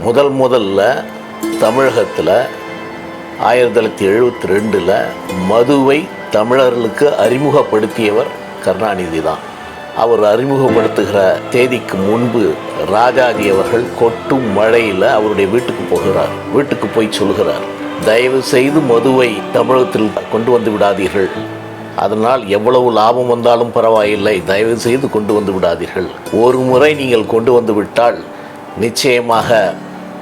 முதல்ல தமிழகத்தில் 1972 மதுவை தமிழர்களுக்கு அறிமுகப்படுத்தியவர் கருணாநிதி தான். அவர் அறிமுகப்படுத்துகிற தேதிக்கு முன்பு ராஜாஜி அவர்கள் கொட்டும் மழையில் அவருடைய வீட்டுக்கு போகிறார். வீட்டுக்கு போய் சொல்கிறார், தயவு செய்து மதுவை தமிழகத்தில் கொண்டு வந்து விடாதீர்கள், அதனால் எவ்வளவு லாபம் வந்தாலும் பரவாயில்லை, தயவு செய்து கொண்டு வந்து விடாதீர்கள். ஒரு முறை நீங்கள் கொண்டு வந்து விட்டால் நிச்சயமாக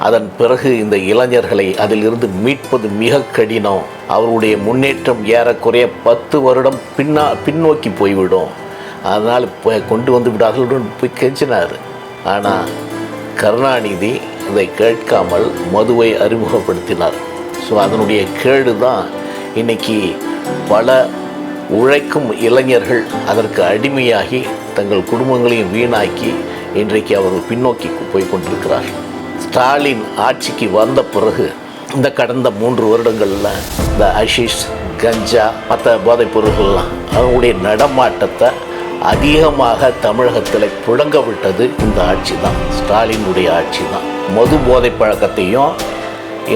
அதன் பிறகு இந்த இளைஞர்களை அதிலிருந்து மீட்பது மிக கடினம். அவருடைய முன்னேற்றம் ஏறக்குறைய 10 வருடம் பின்னோக்கி போய்விடும். அதனால் கொண்டு வந்து விடார்கள் போய் கெஞ்சினார். ஆனால் கருணாநிதி இதை கேட்காமல் மதுவை அறிமுகப்படுத்தினார். ஸோ அதனுடைய கேடு தான் இன்றைக்கி பல உழைக்கும் இளைஞர்கள் அதற்கு அடிமையாகி தங்கள் குடும்பங்களையும் வீணாக்கி இன்றைக்கு அவர்கள் பின்னோக்கி போய் கொண்டிருக்கிறார். ஸ்டாலின் ஆட்சிக்கு வந்த பிறகு இந்த கடந்த 3 வருடங்களில் இந்த ஹஷீஷ், கஞ்சா, மற்ற போதைப் பொருள்கள்லாம் அவங்களுடைய நடமாட்டத்தை அதிகமாக தமிழகத்தில் புழங்க விட்டது இந்த ஆட்சி தான், ஸ்டாலினுடைய ஆட்சி தான். மது போதை பழக்கத்தையும்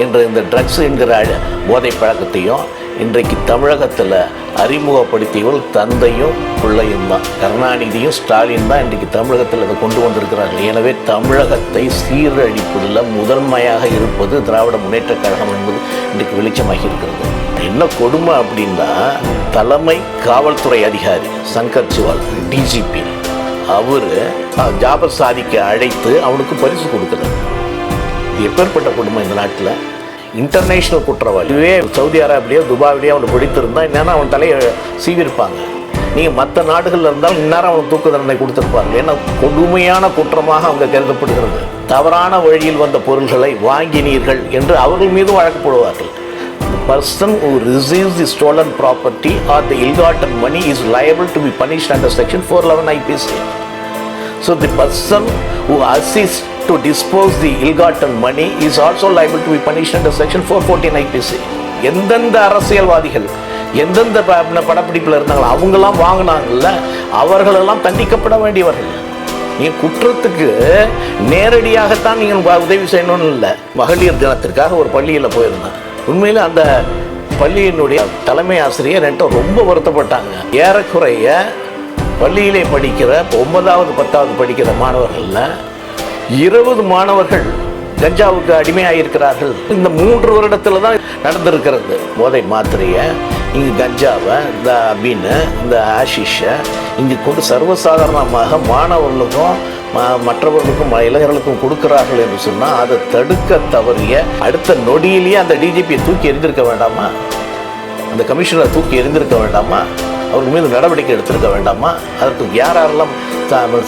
இன்று இந்த ட்ரக்ஸ் என்கிற போதை பழக்கத்தையும் இன்றைக்கு தமிழகத்தில் அறிமுகப்படுத்தியவர் தந்தையும் பிள்ளையும் தான். கருணாநிதியும் ஸ்டாலின் தான் இன்றைக்கு தமிழகத்தில் அதை கொண்டு வந்திருக்கிறார்கள். எனவே தமிழகத்தை சீரழிப்பதில் முதன்மையாக இருப்பது திராவிட முன்னேற்ற கழகம் என்பது இன்றைக்கு வெளிச்சமாகி இருக்கிறது. என்ன கொடுமை அப்படின்னா, தலைமை காவல்துறை அதிகாரி சங்கர் சிவால் டிஜிபி அவர் ஜாபர் சாதிக்கு அழைத்து அவனுக்கு பரிசு கொடுக்குறாரு. இது எப்பேற்பட்ட கொடுமை இந்த நாட்டில். இன்டர்நேஷ்னல் குற்றவாளி, இதுவே சவுதி அரேபியாவிலேயோ துபாயிலேயோ அவனை பிடித்திருந்தா இந்நேரம் அவன் தலையை சீவிருப்பாங்க. நீங்கள் மற்ற நாடுகளில் இருந்தாலும் இந்நேரம் அவனுக்கு தூக்கு தண்டனை கொடுத்துருப்பாங்க. ஏன்னா கொடுமையான குற்றமாக அவங்க கருதப்படுகிறது. தவறான வழியில் வந்த பொருள்களை வாங்கினீர்கள் என்று அவர்கள் மீது வழக்கு போடுவார்கள். The person who receives the stolen property or the ill-gotten money is liable to be punished under section 411 IPC. So the person who assists to dispose the ill-gotten money is also liable to be punished under section 414 IPC. எந்தெந்த அரசியல்வாதிகள் எந்தெந்த படப்பிடிப்பில் இருந்தாங்களோ அவங்கெல்லாம் வாங்கினாங்கல்ல, அவர்களெல்லாம் தண்டிக்கப்பட வேண்டியவர்கள். நீங்கள் குற்றத்துக்கு நேரடியாகத்தான் நீங்கள் உதவி செய்யணும்னு இல்லை. மகளிர் தினத்திற்காக ஒரு பள்ளியில் போயிருந்தேன். உண்மையில் அந்த பள்ளியினுடைய தலைமை ஆசிரியர் என்கிட்ட ரொம்ப வருத்தப்பட்டாங்க. ஏறக்குறைய பள்ளியிலே படிக்கிற 9வது 10வது படிக்கிற மாணவர்களில் 20 மாணவர்கள் கஞ்சாவுக்கு அடிமையாக இருக்கிறார்கள். இந்த 3 வருடத்தில் தான் நடந்திருக்கிறது. போதை மாத்திரையை இங்கே கஞ்சாவை, இந்த அபீனை, இந்த ஆஷிஷை இங்கே கொண்டு சர்வசாதாரணமாக மாணவர்களுக்கும் மற்றவர்களுக்கும் இளைஞர்களுக்கும் கொடுக்கிறார்கள் என்று சொன்னால் அதை தடுக்க தவறிய அடுத்த நொடியிலேயே அந்த டிஜிபியை தூக்கி எறிந்திருக்க வேண்டாமா? அந்த கமிஷனரை தூக்கி எறிந்திருக்க வேண்டாமா? அவர்கள் மீது நடவடிக்கை எடுத்திருக்க வேண்டாமா? அதற்கு யாரெல்லாம்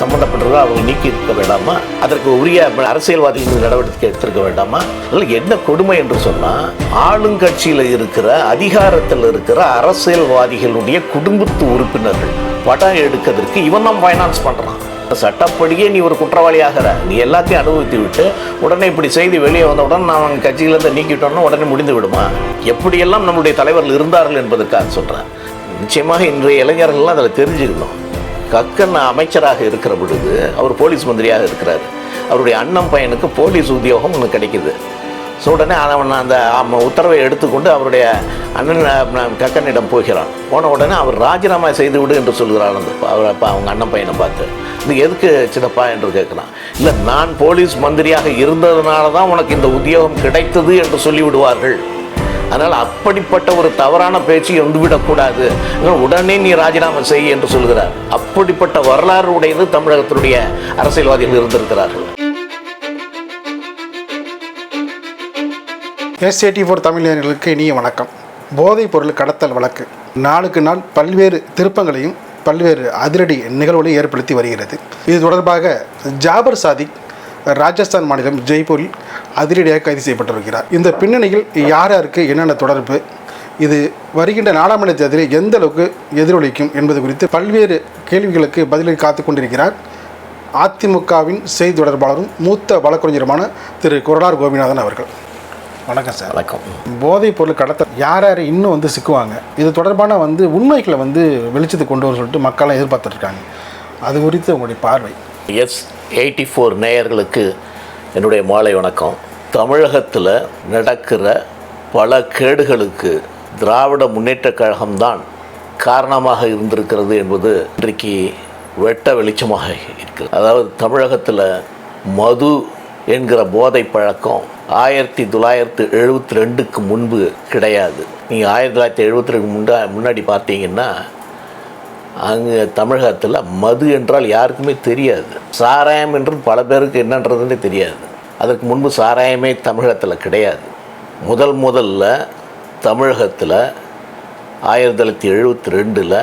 சம்மந்தப்பட்டிருக்கோ அவங்க நீக்கி இருக்க வேண்டாமா? அதற்கு உரிய அரசியல்வாதிகள் மீது நடவடிக்கை எடுத்திருக்க வேண்டாமா? அதில் என்ன கொடுமை என்று சொன்னால், ஆளுங்கட்சியில் இருக்கிற அதிகாரத்தில் இருக்கிற அரசியல்வாதிகளுடைய குடும்பத்து உறுப்பினர்கள் படம் எடுக்கிறதுக்கு இவன் தான் ஃபைனான்ஸ் பண்ணுறான். சட்டப்படியே நீ ஒரு குற்றவாளி ஆகிற, நீ எல்லாத்தையும் அனுபவித்து விட்டு உடனே இப்படி செய்தி வெளியே வந்தவுடன் நான் கட்சியிலேருந்து நீக்கிட்டோன்னா உடனே முடிந்து விடுமா? எப்படியெல்லாம் நம்முடைய தலைவர்கள் இருந்தார்கள் என்பதற்காக சொல்கிறேன். நிச்சயமாக இன்றைய இளைஞர்கள்லாம் அதில் தெரிஞ்சுக்கணும். கக்கன் அமைச்சராக இருக்கிற பொழுது அவர் போலீஸ் மந்திரியாக இருக்கிறார். அவருடைய அண்ணன் பையனுக்கு போலீஸ் உத்தியோகம் ஒன்று கிடைக்கிது. ஸோ உடனே அவன் அந்த உத்தரவை எடுத்துக்கொண்டு அவருடைய அண்ணன் கக்கனிடம் போகிறான். போன உடனே அவர் ராஜினாமா செய்து விடு என்று சொல்கிறார். அவர் அப்போ அவங்க அண்ணன் பையனை பார்த்து, இது எதுக்கு சின்னப்பா என்று கேட்குறான். இல்லை, நான் போலீஸ் மந்திரியாக இருந்ததுனால தான் உனக்கு இந்த உத்தியோகம் கிடைத்தது என்று சொல்லிவிடுவார்கள். அதனால் அப்படிப்பட்ட ஒரு தவறான பேச்சு வந்துவிடக்கூடாது, உடனே நீ ராஜினாமா செய் என்று சொல்கிறார். அப்படிப்பட்ட வரலாறு உடையது தமிழகத்தினுடைய அரசியல்வாதிகள் இருந்திருக்கிறார்கள். S84 தமிழ் நேயர்களுக்கு இனிய வணக்கம். போதைப் பொருள் கடத்தல் வழக்கு நாளுக்கு நாள் பல்வேறு திருப்பங்களையும் பல்வேறு அதிரடி நிகழ்வுகளையும் ஏற்படுத்தி வருகிறது. இது தொடர்பாக ஜாபர் சாதிக் ராஜஸ்தான் மாநிலம் ஜெய்ப்பூரில் அதிரடியாக கைது செய்யப்பட்டிருக்கிறார். இந்த பின்னணியில் யார் யாருக்கு என்னென்ன தொடர்பு, இது வருகின்ற நாடாளுமன்ற தேர்தலில் எந்த அளவுக்கு எதிரொலிக்கும் என்பது குறித்து பல்வேறு கேள்விகளுக்கு பதிலை காத்து கொண்டிருக்கிறார் அதிமுகவின் செய்தி தொடர்பாளரும் மூத்த வழக்கறிஞருமான திரு கொரடார் கோபிநாதன் அவர்கள். வணக்கம் சார். வணக்கம். போதைப் பொருள் கடத்தல் யார் யார் இன்னும் சிக்குவாங்க, இது தொடர்பான உண்மைகளை வெளிச்சத்துக்கு கொண்டு வர சொல்லிட்டு மக்களாக எதிர்பார்த்துட்ருக்காங்க. அது குறித்து உங்களுடைய பார்வை. S84 நேயர்களுக்கு என்னுடைய மாலை வணக்கம். தமிழகத்தில் நடக்கிற பல கேடுகளுக்கு திராவிட முன்னேற்றக் கழகம்தான் காரணமாக இருந்திருக்கிறது என்பது இன்றைக்கு வெட்ட வெளிச்சமாக இருக்குது. அதாவது தமிழகத்தில் மது என்கிற போதை பழக்கம் 1972க்கு முன்பு கிடையாது. நீங்கள் 1972 முன்னாடி பார்த்தீங்கன்னா அங்கே தமிழகத்தில் மது என்றால் யாருக்குமே தெரியாது. சாராயம் என்று பல பேருக்கு என்னன்றதுன்னே தெரியாது. அதற்கு முன்பு சாராயமே தமிழகத்தில் கிடையாது. முதல்ல தமிழகத்தில் 1972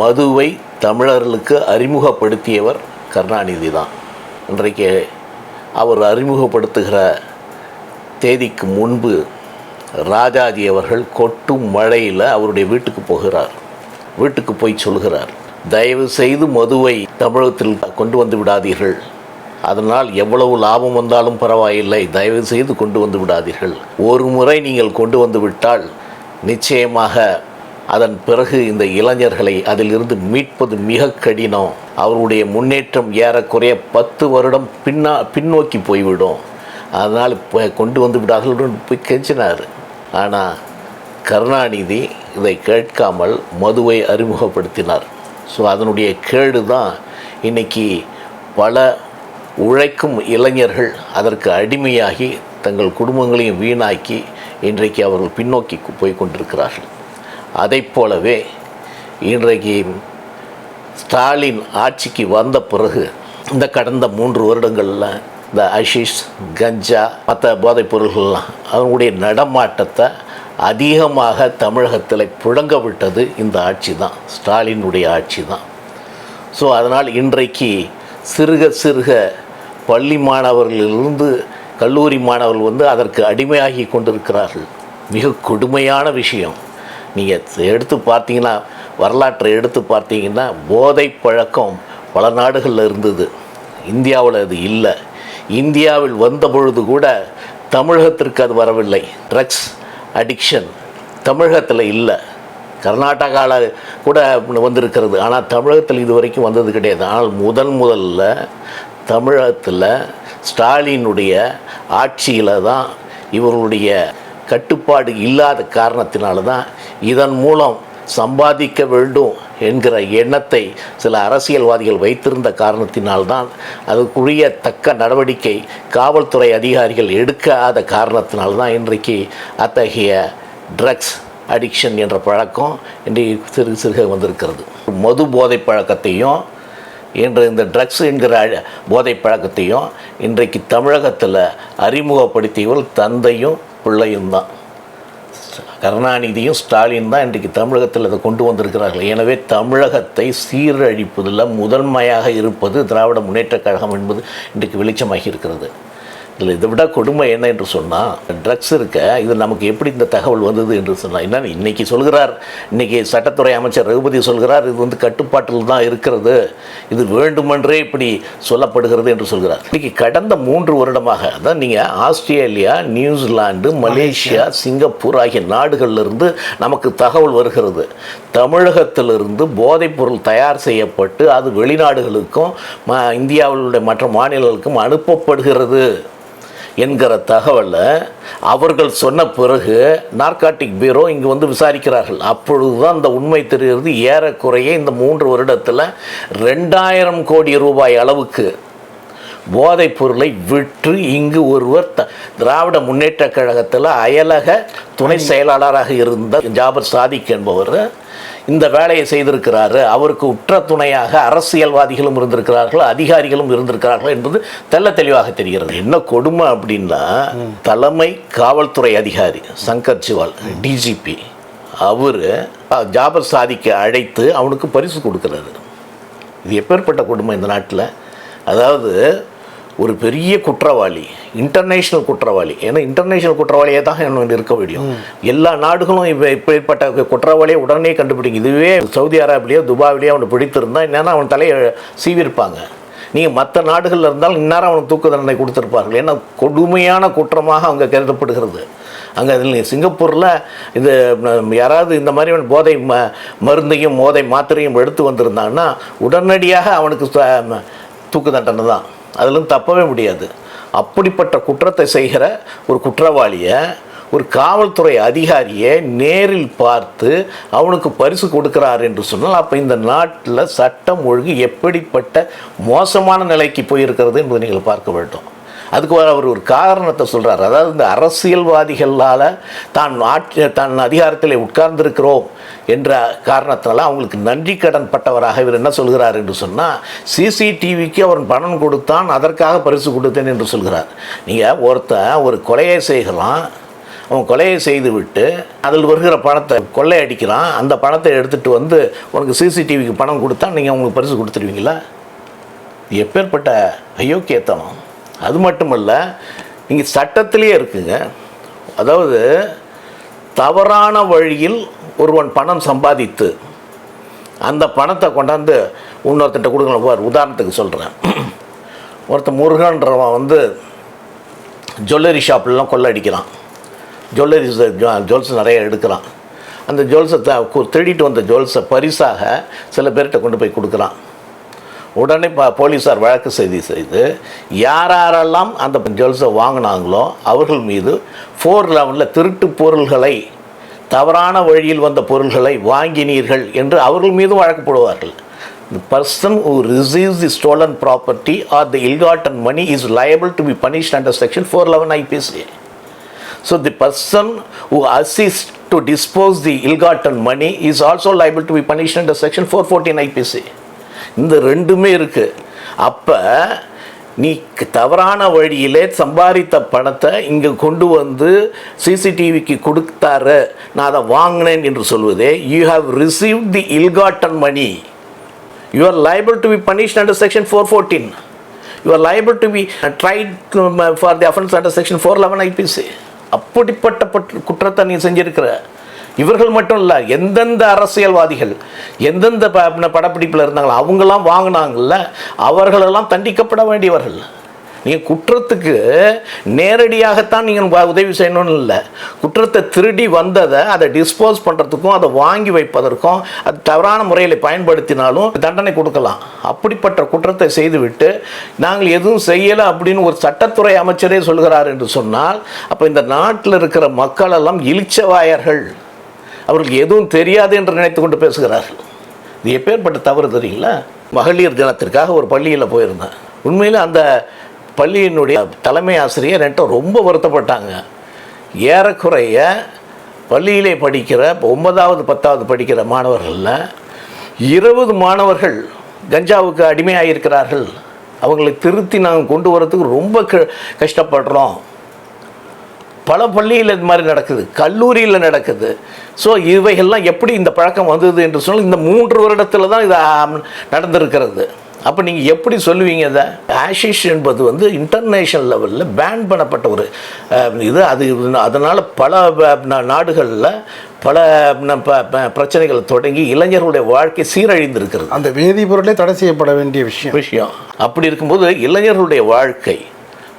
மதுவை தமிழர்களுக்கு அறிமுகப்படுத்தியவர் கருணாநிதி தான். இன்றைக்கு அவர் அறிமுகப்படுத்துகிற தேதிக்கு முன்பு ராஜாஜி அவர்கள் கொட்டும் மழையில் அவருடைய வீட்டுக்கு போகிறார். வீட்டுக்கு போய் சொல்கிறார், தயவு செய்து மதுவை தமிழகத்தில் கொண்டு வந்து விடாதீர்கள், அதனால் எவ்வளவு லாபம் வந்தாலும் பரவாயில்லை, தயவு செய்து கொண்டு வந்து விடாதீர்கள். ஒரு முறை நீங்கள் கொண்டு வந்து விட்டால் நிச்சயமாக அதன் பிறகு இந்த இளைஞர்களை அதிலிருந்து மீட்பது மிக கடினம். அவருடைய முன்னேற்றம் ஏறக்குறைய 10 வருடம் பின்னோக்கி போய்விடும். அதனால் கொண்டு வந்து விடாதீர்கள் போய் கெஞ்சினார். ஆனால் கருணாநிதி இதை கேட்காமல் மதுவை அறிமுகப்படுத்தினார். ஸோ அதனுடைய கேடு தான் இன்றைக்கி பல உழைக்கும் இளைஞர்கள் அதற்கு அடிமையாகி தங்கள் குடும்பங்களையும் வீணாக்கி இன்றைக்கு அவர்கள் பின்னோக்கி போய் கொண்டிருக்கிறார்கள். அதை போலவே இன்றைக்கு ஸ்டாலின் ஆட்சிக்கு வந்த பிறகு இந்த கடந்த 3 வருடங்களில் இந்த ஹஷீஷ், கஞ்சா, மற்ற போதைப் பொருள்கள்லாம் அவங்களுடைய நடமாட்டத்தை அதிகமாக தமிழகத்தில் புழங்க விட்டது இந்த ஆட்சி தான், ஸ்டாலினுடைய ஆட்சி தான். ஸோ அதனால் இன்றைக்கு சிறுக பள்ளி மாணவர்களிலிருந்து கல்லூரி மாணவர்கள் அதற்கு அடிமையாகி கொண்டிருக்கிறார்கள். மிக கொடுமையான விஷயம். நீங்கள் எடுத்து பார்த்தீங்கன்னா, வரலாற்றை எடுத்து பார்த்தீங்கன்னா, போதை பழக்கம் பல நாடுகளில் இருந்தது, இந்தியாவில் அது இல்லை. இந்தியாவில் வந்த பொழுது கூட தமிழகத்திற்கு அது வரவில்லை. ட்ரக்ஸ் அடிக்ஷன் தமிழகத்தில் இல்லை, கர்நாடகாவில் கூட வந்திருக்கிறது, ஆனால் தமிழகத்தில் இது வரைக்கும் வந்தது கிடையாது. ஆனால் முதல்ல தமிழகத்தில் ஸ்டாலினுடைய ஆட்சியில் தான், இவர்களுடைய கட்டுப்பாடு இல்லாத காரணத்தினால தான், இதன் மூலம் சம்பாதிக்க வேண்டும் என்கிற எண்ணத்தை சில அரசியல்வாதிகள் வைத்திருந்த காரணத்தினால்தான், அதுக்குரிய தக்க நடவடிக்கை காவல்துறை அதிகாரிகள் எடுக்காத காரணத்தினால்தான் இன்றைக்கு அத்தகைய ட்ரக்ஸ் அடிக்ஷன் என்ற பழக்கம் இன்றைக்கு சிறுக வந்திருக்கிறது. மது போதை பழக்கத்தையும் இன்று இந்த ட்ரக்ஸ் என்கிற போதை பழக்கத்தையும் இன்றைக்கு தமிழகத்தில் அறிமுகப்படுத்தியவர்கள் தந்தையும் பிள்ளையும் தான். கருணாநிதியும் ஸ்டாலின் தான் இன்றைக்கு தமிழகத்தில் அதை கொண்டு வந்திருக்கிறார்கள். எனவே தமிழகத்தை சீரழிப்பதில் முதன்மையாக இருப்பது திராவிட முன்னேற்றக் கழகம் என்பது இன்றைக்கு வெளிச்சமாகி இருக்கிறது. இதில் இதை விட கொடுமை என்ன என்று சொன்னால், ட்ரக்ஸ் இருக்க இது நமக்கு எப்படி இந்த தகவல் வந்தது என்று சொன்னால், என்ன இன்றைக்கி சொல்கிறார், இன்றைக்கி சட்டத்துறை அமைச்சர் ரகுபதி சொல்கிறார், இது கட்டுப்பாட்டில் தான் இருக்கிறது, இது வேண்டுமென்றே இப்படி சொல்லப்படுகிறது என்று சொல்கிறார். இன்றைக்கி கடந்த 3 வருடமாக அதான் நீங்கள் ஆஸ்திரேலியா, நியூசிலாந்து, மலேசியா, சிங்கப்பூர் ஆகிய நாடுகளிலிருந்து நமக்கு தகவல் வருகிறது. தமிழகத்திலிருந்து போதைப்பொருள் தயார் செய்யப்பட்டு அது வெளிநாடுகளுக்கும் இந்தியாவிலுடைய மற்ற மாநிலங்களுக்கும் அனுப்பப்படுகிறது என்கிற தகவலை அவர்கள் சொன்ன பிறகு நார்காட்டிக் பியூரோ இங்கு விசாரிக்கிறார்கள். அப்பொழுது தான் இந்த உண்மை தெரிகிறது. ஏறக்குறைய இந்த 3 வருடத்தில் 2000 கோடி ரூபாய் அளவுக்கு போதைப் பொருளை விற்று இங்கு ஒருவர் திராவிட முன்னேற்றக் கழகத்தில் அயலக துணை செயலாளராக இருந்த ஜாபர் சாதிக் என்பவர் இந்த வேலையை செய்திருக்கிறாரு. அவருக்கு உற்ற துணையாக அரசியல்வாதிகளும் இருந்திருக்கிறார்கள், அதிகாரிகளும் இருந்திருக்கிறார்கள் என்பது தெல்ல தெளிவாக தெரிகிறது. என்ன கொடுமை அப்படின்னா, தலைமை காவல்துறை அதிகாரி சங்கர் சிவால் டிஜிபி அவர் ஜாபர் சாதிக்கை அழைத்து அவனுக்கு பரிசு கொடுக்குறாரு. இது எப்பேற்பட்ட கொடுமை இந்த நாட்டில். அதாவது ஒரு பெரிய குற்றவாளி, இன்டர்நேஷ்னல் குற்றவாளி, ஏன்னா இன்டர்நேஷ்னல் குற்றவாளியே தான் இன்னும் இருக்க முடியும். எல்லா நாடுகளும் இப்படிப்பட்ட குற்றவாளியை உடனே கண்டுபிடிக்கும். இதுவே சவுதி அரேபியாவிலேயோ துபாயிலேயோ அவனை பிடித்திருந்தால் என்னென்னா அவன் தலையை சீவிருப்பாங்க. நீங்கள் மற்ற நாடுகளில் இருந்தாலும் இந்நேரம் அவனுக்கு தூக்கு தண்டனை கொடுத்துருப்பார்கள். ஏன்னா கொடுமையான குற்றமாக அங்கே கருதப்படுகிறது. அங்கே அதில் சிங்கப்பூரில் இது யாராவது இந்த மாதிரி போதை மருந்தையும் போதை மாத்திரையும் எடுத்து வந்திருந்தாங்கன்னா உடனடியாக அவனுக்கு தூக்கு தண்டனை தான், அதிலும் தப்பவே முடியாது. அப்படிப்பட்ட குற்றத்தை செய்கிற ஒரு குற்றவாளியை ஒரு காவல்துறை அதிகாரியை நேரில் பார்த்து அவனுக்கு பரிசு கொடுக்கிறார் என்று சொன்னால் அப்போ இந்த நாட்டில் சட்டம் ஒழுங்கு எப்படிப்பட்ட மோசமான நிலைக்கு போயிருக்கிறது என்பதை நீங்கள் பார்க்க வேண்டும். அதுக்கு அவர் ஒரு காரணத்தை சொல்கிறார். அதாவது இந்த அரசியல்வாதிகளால் தான் அதிகாரத்தில் உட்கார்ந்திருக்கிறோம் என்ற காரணத்தினால அவங்களுக்கு நன்றி கடன் பட்டவராக இவர் என்ன சொல்கிறார் என்று சொன்னால், சிசிடிவிக்கு அவர் பணம் கொடுத்தான், அதற்காக பரிசு கொடுத்தேன் என்று சொல்கிறார். நீங்கள் ஒருத்தன் ஒரு கொலையை செய்யலாம், அவன் கொலையை செய்து விட்டு அதில் வருகிற பணத்தை கொள்ளையடிக்கிறான், அந்த பணத்தை எடுத்துகிட்டு வந்து உனக்கு சிசிடிவிக்கு பணம் கொடுத்தா நீங்கள் அவங்களுக்கு பரிசு கொடுத்துருவீங்களா? எப்பேற்பட்ட அயோக்கியத்தனம்! அது மட்டுமல்ல, இங்கே சட்டத்திலே இருக்குங்க. அதாவது தவறான வழியில் ஒருவன் பணம் சம்பாதித்து அந்த பணத்தை கொண்டாந்து இன்னொருத்தட்ட கொடுக்கணும். உதாரணத்துக்கு சொல்கிறேன், ஒருத்தன் முருகன்றவன் வந்து ஜுவல்லரி ஷாப்லாம் கொள்ளை அடிக்கிறான், ஜுவல்ஸ் நிறைய எடுக்கிறான். அந்த ஜுவல்ஸை திருடிட்டு வந்த ஜுவல்ஸை பரிசாக சில பேர்கிட்ட கொண்டு போய் கொடுக்குறான். உடனே போலீஸார் வழக்கு செய்து யாரெல்லாம் அந்த ஜுவல்ஸை வாங்கினாங்களோ அவர்கள் மீது 411 திருட்டு பொருள்களை, தவறான வழியில் வந்த பொருள்களை வாங்கினீர்கள் என்று அவர்கள் மீதும் வழக்கு போடுவார்கள். The person who receives the stolen property or the ill-gotten money is liable to be punished under section 411 IPC. So the person who assists to dispose the ill-gotten money is also liable to be punished under section 414 IPC. இந்த ரெண்டுமே இருக்குது. அப்போ நீ தவறான வழியிலே சம்பாதித்த பணத்தை இங்கே கொண்டு வந்து சிசிடிவிக்கு கொடுத்தாரு, நான் அதை வாங்கினேன் என்று சொல்வதே, you have received the ill-gotten money, you are liable to be punished under section 414. You are liable to be tried for the offence under section 411 IPC. அப்படிப்பட்ட குற்றத்தை நீ செஞ்சிருக்கிற. இவர்கள் மட்டும் இல்லை, எந்தெந்த அரசியல்வாதிகள் எந்தெந்த படப்பிடிப்பில் இருந்தாங்களோ அவங்களாம் வாங்கினாங்கள்ல, அவர்களெல்லாம் தண்டிக்கப்பட வேண்டியவர்கள். நீங்கள் குற்றத்துக்கு நேரடியாகத்தான் நீங்கள் உதவி செய்யணும்னு இல்லை, குற்றத்தை திருடி வந்ததை அதை டிஸ்போஸ் பண்ணுறதுக்கும் அதை வாங்கி வைப்பதற்கும் அது தவறான முறையில் பயன்படுத்தினாலும் தண்டனை கொடுக்கலாம். அப்படிப்பட்ட குற்றத்தை செய்துவிட்டு நாங்கள் எதுவும் செய்யலை அப்படின்னு ஒரு சட்டத்துறை அமைச்சரே சொல்கிறார் என்று சொன்னால், அப்போ இந்த நாட்டில் இருக்கிற மக்களெல்லாம் இளிச்சவாயர்கள், அவர்களுக்கு எதுவும் தெரியாது என்று நினைத்து கொண்டு பேசுகிறார்கள். இது எப்பேற்பட்ட தவறு தெரியுங்களா? மகளிர் தினத்திற்காக ஒரு பள்ளியில் போயிருந்தேன். உண்மையில் அந்த பள்ளியினுடைய தலைமை ஆசிரியர் என்கிட்ட ரொம்ப வருத்தப்பட்டாங்க. ஏறக்குறைய பள்ளியிலே படிக்கிற 9வது 10வது படிக்கிற மாணவர்களில் 20 மாணவர்கள் கஞ்சாவுக்கு அடிமையாக இருக்கிறார்கள். அவங்களை திருத்தி நாங்கள் கொண்டு வரதுக்கு ரொம்ப கஷ்டப்படுறோம். பல பள்ளியில் இது மாதிரி நடக்குது, கல்லூரியில் நடக்குது. ஸோ இவைகள்லாம் எப்படி இந்த பழக்கம் வந்தது என்று சொன்னால் இந்த 3 வருடத்தில் தான் இது நடந்திருக்கிறது. அப்போ நீங்கள் எப்படி சொல்லுவீங்க? இதை ஆஷிஷ் என்பது வந்து இன்டர்நேஷ்னல் லெவலில் பேன் பண்ணப்பட்ட ஒரு இது. அதனால் பல நாடுகளில் பல பிரச்சனைகளை தொடங்கி இளைஞர்களுடைய வாழ்க்கை சீரழிந்திருக்கிறது. அந்த வேதிப்பொருளே தடை செய்யப்பட வேண்டிய விஷயம். அப்படி இருக்கும்போது இளைஞர்களுடைய வாழ்க்கை,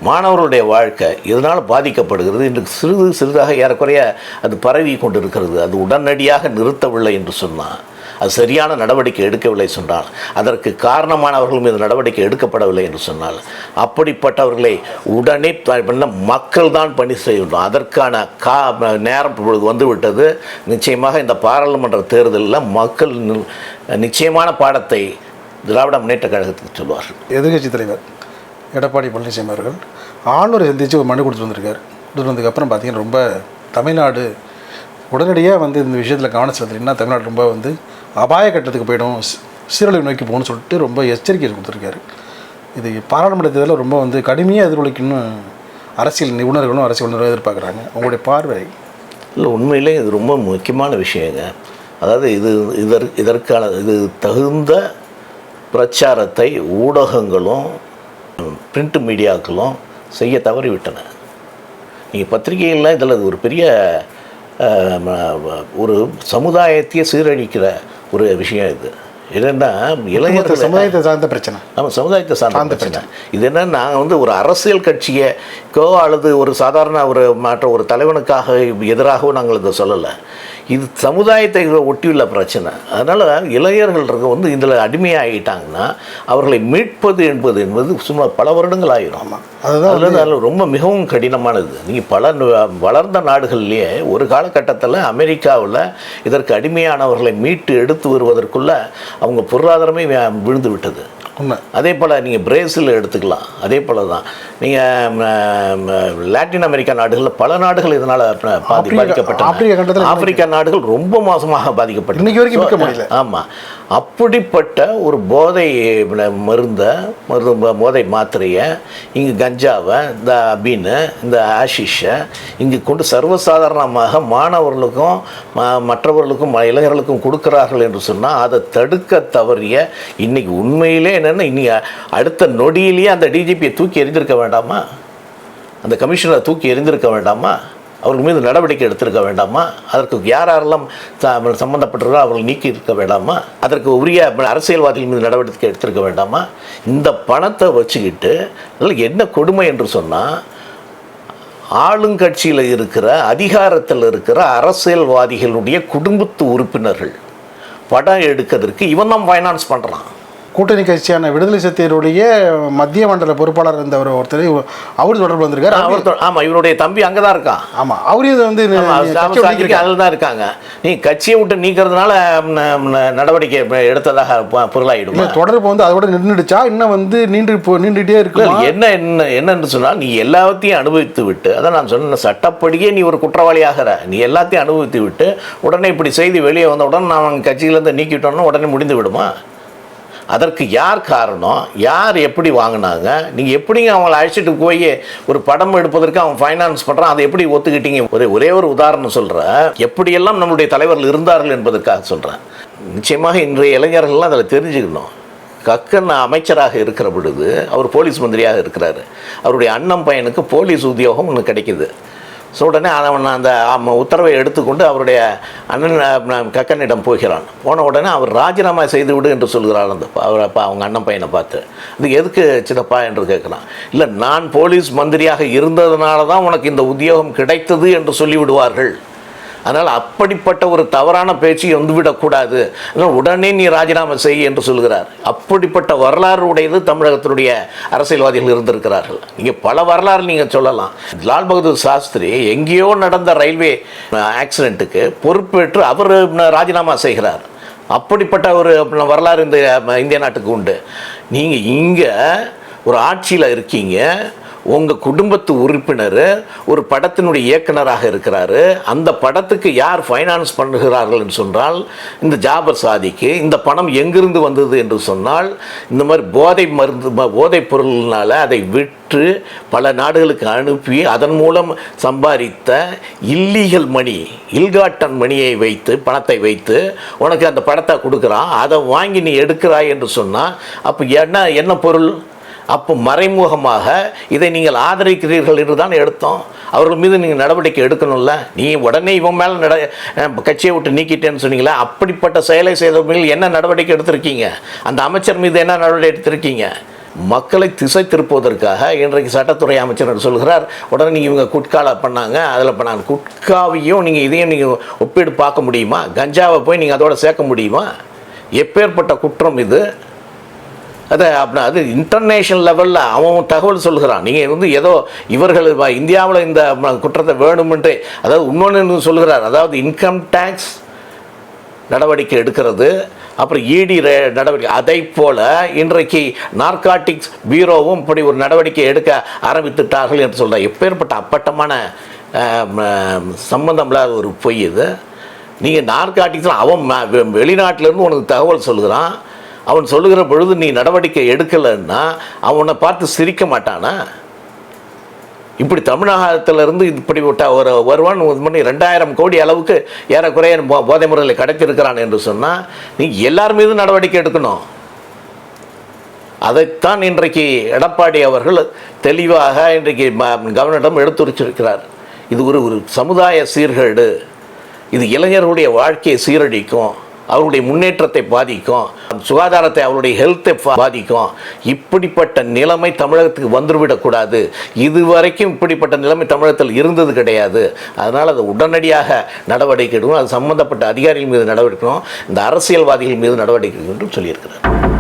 மாணவர்களுடைய வாழ்க்கை இதனால் பாதிக்கப்படுகிறது. இன்றைக்கு சிறிதாக ஏறக்குறைய அது பரவி கொண்டு இருக்கிறது. அது உடனடியாக நிறுத்தவில்லை என்று சொன்னால், அது சரியான நடவடிக்கை எடுக்கவில்லை சொன்னால், அதற்கு காரணமானவர்கள் மீது நடவடிக்கை எடுக்கப்படவில்லை என்று சொன்னால், அப்படிப்பட்டவர்களை உடனே மக்கள் தான் பணி செய்யணும். அதற்கான நேரம் இப்பொழுது வந்துவிட்டது. நிச்சயமாக இந்த பாராளுமன்ற தேர்தலில் மக்கள் நிச்சயமான பாடத்தை திராவிட முன்னேற்ற கழகத்துக்கு சொல்வார்கள். எதிர்கட்சி தலைவர் எடப்பாடி பழனிசாமி அவர்கள் ஆளுநரை சந்தித்து ஒரு மனு கொடுத்துட்டு வந்திருக்கார். கொடுத்துட்டு வந்ததுக்கப்புறம் பார்த்தீங்கன்னா ரொம்ப தமிழ்நாடு உடனடியாக வந்து இந்த விஷயத்தில் கவனம் செலுத்தலைன்னா தமிழ்நாடு ரொம்ப வந்து அபாய கட்டத்துக்கு போயிடும், சீரழிவு நோக்கி போகணும்னு சொல்லிட்டு ரொம்ப எச்சரிக்கை கொடுத்துருக்காரு. இது பாராளுமன்ற தேர்தலில் ரொம்ப வந்து கடுமையாக எதிர்கொலிக்குன்னு அரசியல் நிபுணர்களும் அரசியல் எதிர்பார்க்குறாங்க. உங்களுடைய பார்வை? இல்லை, உண்மையிலே இது ரொம்ப முக்கியமான விஷயங்க. அதாவது இதற்கான தகுந்த பிரச்சாரத்தை ஊடகங்களும் பிரிண்ட் மீடியாக்களும் செய்ய தவறிவிட்டன. நீங்கள் பத்திரிகைகளில் இதில் ஒரு பெரிய ஒரு சமுதாயத்தையே சீரழிக்கிற ஒரு விஷயம் இது. என்னென்னா இளைஞர்கள் சமுதாயத்தை சார்ந்த பிரச்சனை. ஆமாம், சமுதாயத்தை சார்ந்த பிரச்சனை. இது என்ன, நாங்கள் வந்து ஒரு அரசியல் கட்சியோ அல்லது ஒரு சாதாரண ஒரு தலைவனுக்காக எதிராகவும் நாங்கள் இதை சொல்லலை. இது சமுதாயத்தை ஒட்டியுள்ள பிரச்சனை. அதனால் இளைஞர்கள் வந்து இதில் அடிமையாகிட்டாங்கன்னா அவர்களை மீட்பது என்பது சும்மா பல வருடங்கள் ஆயிரும். அதில் ரொம்ப மிகவும் கடினமானது. நீங்கள் பல வளர்ந்த நாடுகள்லேயே ஒரு காலகட்டத்தில் அமெரிக்காவில் இதற்கு அடிமையானவர்களை மீட்டு எடுத்து வருவதற்குள்ள அவங்க பொருளாதாரமே விழுந்து விட்டது. அதே போல் நீங்கள் பிரேசில் எடுத்துக்கலாம், அதே போல் தான் நீங்கள் லாட்டின் அமெரிக்கா நாடுகளில் பல நாடுகள் இதனால் பாதிக்கப்பட்டன. ஆப்பிரிக்கா நாடுகள் ரொம்ப மோசமாக பாதிக்கப்பட்டன. ஆமாம், அப்படிப்பட்ட ஒரு போதை போதை மாத்திரையை இங்கு கஞ்சாவை, இந்த அபீனு, இந்த ஆஷிஷை இங்கு கொண்டு சர்வசாதாரணமாக மாணவர்களுக்கும் மற்றவர்களுக்கும் இளைஞர்களுக்கும் கொடுக்கிறார்கள் என்று சொன்னால் அதை தடுக்க தவறிய இன்னைக்கு உண்மையிலே என்னென்னா இன்னைக்கு அடுத்த நொடியிலேயே அந்த டிஜிபியை தூக்கி எறிந்திருக்க வேண்டாமா? அந்த கமிஷனரை தூக்கி எறிந்திருக்க வேண்டாமா? அவர்கள் மீது நடவடிக்கை எடுத்திருக்க வேண்டாமா? அதற்கு யாரெல்லாம் சம்மந்தப்பட்டிருக்கோ அவர்கள் நீக்கி இருக்க வேண்டாமா? அதற்கு உரிய அரசியல்வாதிகள் மீது நடவடிக்கை எடுத்திருக்க வேண்டாமா? இந்த பணத்தை வச்சுக்கிட்டு என்ன கொடுமை என்று சொன்னால், ஆளுங்கட்சியில் இருக்கிற அதிகாரத்தில் இருக்கிற அரசியல்வாதிகளுடைய குடும்பத்து உறுப்பினர்கள் படம் எடுக்கிறதுக்கு இவன் தான் ஃபைனான்ஸ் பண்ணுறான். கூட்டணி கட்சியான விடுதலை சிறுத்தைகளுடைய மத்திய மண்டல பொறுப்பாளர் இருந்தவர் ஒருத்தர், அவர் தொடர்பு வந்திருக்காரு. ஆமாம், இவருடைய தம்பி அங்கே தான் இருக்கான். ஆமாம், அவரையும் வந்து அதில் தான் இருக்காங்க. நீ கட்சியை விட்டு நீக்கிறதுனால நடவடிக்கை எடுத்ததாக பொருளாயிடும். தொடர்பு வந்து அதோட நின்றுடுச்சா, இன்னும் வந்து நீண்டுகிட்டே இருக்கு. என்னன்னு சொன்னால், நீ எல்லாத்தையும் அனுபவித்து விட்டு, அதான் நான் சொன்ன சட்டப்படியே நீ ஒரு குற்றவாளி ஆகிற, நீ எல்லாத்தையும் அனுபவித்து விட்டு உடனே இப்படி செய்தி வெளியே வந்த உடனே நான் கட்சியிலேருந்து நீக்கிட்டோன்னா உடனே முடிந்து விடுமா? அதற்கு யார் காரணம்? யார் எப்படி வாங்கினாங்க? நீங்கள் எப்படிங்க அவங்களை அழைச்சிட்டு போய் ஒரு படம் எடுப்பதற்கு அவன் ஃபைனான்ஸ் பண்ணுறான், அதை எப்படி ஒத்துக்கிட்டீங்க? ஒரே ஒரு உதாரணம் சொல்கிறேன், எப்படியெல்லாம் நம்முடைய தலைவர்கள் இருந்தார்கள் என்பதற்காக சொல்கிறேன். நிச்சயமாக இன்றைய இளைஞர்கள்லாம் அதில் தெரிஞ்சுக்கணும். கக்கன் அமைச்சராக இருக்கிற பொழுது அவர் போலீஸ் மந்திரியாக இருக்கிறாரு. அவருடைய அண்ணன் பையனுக்கு போலீஸ் உத்தியோகம் ஒன்று கிடைக்குது. ஸோ உடனே அவன் அந்த உத்தரவை எடுத்துக்கொண்டு அவருடைய அண்ணன் கக்கனிடம் போகிறான். போன உடனே அவர் ராஜினாமா செய்து விடு என்று சொல்கிறார். அந்த அவங்க அண்ணன் பையனை பார்த்து, அது எதுக்கு சின்னப்பா என்று கேட்குறான். இல்லை, நான் போலீஸ் மந்திரியாக இருந்ததுனால தான் உனக்கு இந்த உத்தியோகம் கிடைத்தது என்று சொல்லிவிடுவார்கள். அதனால் அப்படிப்பட்ட ஒரு தவறான பேச்சு வந்துவிடக்கூடாது, அதனால் உடனே நீ ராஜினாமா செய் என்று சொல்கிறார். அப்படிப்பட்ட வரலாறு உடையது தமிழகத்தினுடைய அரசியல்வாதிகள் இருந்திருக்கிறார்கள். இங்கே பல வரலாறு நீங்கள் சொல்லலாம். லால் பகதூர் சாஸ்திரி எங்கேயோ நடந்த ரயில்வே ஆக்சிடெண்ட்டுக்கு பொறுப்பேற்று அவர் ராஜினாமா செய்கிறார். அப்படிப்பட்ட ஒரு வரலாறு இந்த இந்திய நாட்டுக்கு உண்டு. நீங்கள் இங்கே ஒரு ஆட்சியில் இருக்கீங்க, உங்கள் குடும்பத்து உறுப்பினர் ஒரு படத்தினுடைய இயக்குனராக இருக்கிறாரு. அந்த படத்துக்கு யார் ஃபைனான்ஸ் பண்ணுகிறார்கள் என்று சொன்னால் இந்த ஜாபர் சாதிக்கு இந்த பணம் எங்கிருந்து வந்தது என்று சொன்னால், இந்த மாதிரி போதைப் பொருள்னால் அதை விற்று பல நாடுகளுக்கு அனுப்பி அதன் மூலம் சம்பாதித்த இல்லீகல் மணி, இல்காட்டன் மணியை வைத்து, பணத்தை வைத்து உனக்கு அந்த படத்தை கொடுக்குறான். அதை வாங்கி நீ எடுக்கிறாய் என்று சொன்னால் அப்போ என்ன பொருள்? அப்போ மறைமுகமாக இதை நீங்கள் ஆதரிக்கிறீர்கள் என்று தான் எடுத்தோம். அவர்கள் மீது நீங்கள் நடவடிக்கை எடுக்கணும்ல. நீ உடனே இவன் மேலே கட்சியை விட்டு நீக்கிட்டேன்னு சொன்னீங்களா? அப்படிப்பட்ட செயலை செய்தவர்கள் என்ன நடவடிக்கை எடுத்திருக்கீங்க? அந்த அமைச்சர் மீது என்ன நடவடிக்கை எடுத்திருக்கீங்க? மக்களை திசை திருப்புவதற்காக இன்றைக்கு சட்டத்துறை அமைச்சர் சொல்கிறார், உடனே நீங்கள் இவங்க குட்கால பண்ணாங்க, அதில் பண்ணாங்க. குட்காவையும் நீங்கள் இதையும் நீங்கள் ஒப்பீடு பார்க்க முடியுமா? கஞ்சாவை போய் நீங்கள் அதோட சேர்க்க முடியுமா? எப்பேற்பட்ட குற்றம் இது! அது இன்டர்நேஷ்னல் லெவலில் அவன் தகவல் சொல்கிறான். நீங்கள் வந்து ஏதோ இவர்கள் இந்தியாவில் இந்த குற்றத்தை வேணுமென்று, அதாவது இன்னொன்று சொல்கிறார், அதாவது இன்கம் டேக்ஸ் நடவடிக்கை எடுக்கிறது, அப்புறம் இடி நடவடிக்கை. அதை போல் இன்றைக்கு நார்காட்டிக்ஸ் பியூரோவும் இப்படி ஒரு நடவடிக்கை எடுக்க ஆரம்பித்துட்டார்கள் என்று சொல்கிறார். எப்பேற்பட்ட அப்பட்டமான சம்பந்தம் இல்லாத ஒரு பொய் இது. நீங்கள் நார்காட்டிக்ஸ் அவன் வெளிநாட்டிலேருந்து உனக்கு தகவல் சொல்கிறான். அவன் சொல்லுகிற பொழுது நீ நடவடிக்கை எடுக்கலைன்னா அவனை பார்த்து சிரிக்க மாட்டானா? இப்படி தமிழகத்திலிருந்து இப்படி விட்ட ஒருவன் 2000 கோடி அளவுக்கு ஏறக்குறைய போதை முறையில் கிடைத்திருக்கிறான் என்று சொன்னால் நீ எல்லார் மீதும் நடவடிக்கை எடுக்கணும். அதைத்தான் இன்றைக்கு எடப்பாடி அவர்கள் தெளிவாக இன்றைக்கு கவர்னரிடம் எடுத்துரைச்சிருக்கிறார். இது ஒரு சமுதாய சீர்கேடு, இது இளைஞர்களுடைய வாழ்க்கையை சீரழிக்கும், அவருடைய முன்னேற்றத்தை பாதிக்கும். சுகாதாரத்தை, அவருடைய ஹெல்த்தை பாதிக்கும். இப்படிப்பட்ட நிலைமை தமிழகத்துக்கு வந்துவிடக்கூடாது. இதுவரைக்கும் இப்படிப்பட்ட நிலைமை தமிழகத்தில் இருந்தது கிடையாது. அதனால் அது உடனடியாக நடவடிக்கை எடுக்கணும். அது சம்பந்தப்பட்ட அதிகாரிகள் மீது நடவடிக்கை எடுக்கணும். இந்த அரசியல்வாதிகள் மீது நடவடிக்கை எடுக்கணும் என்று சொல்லியிருக்கிறார்.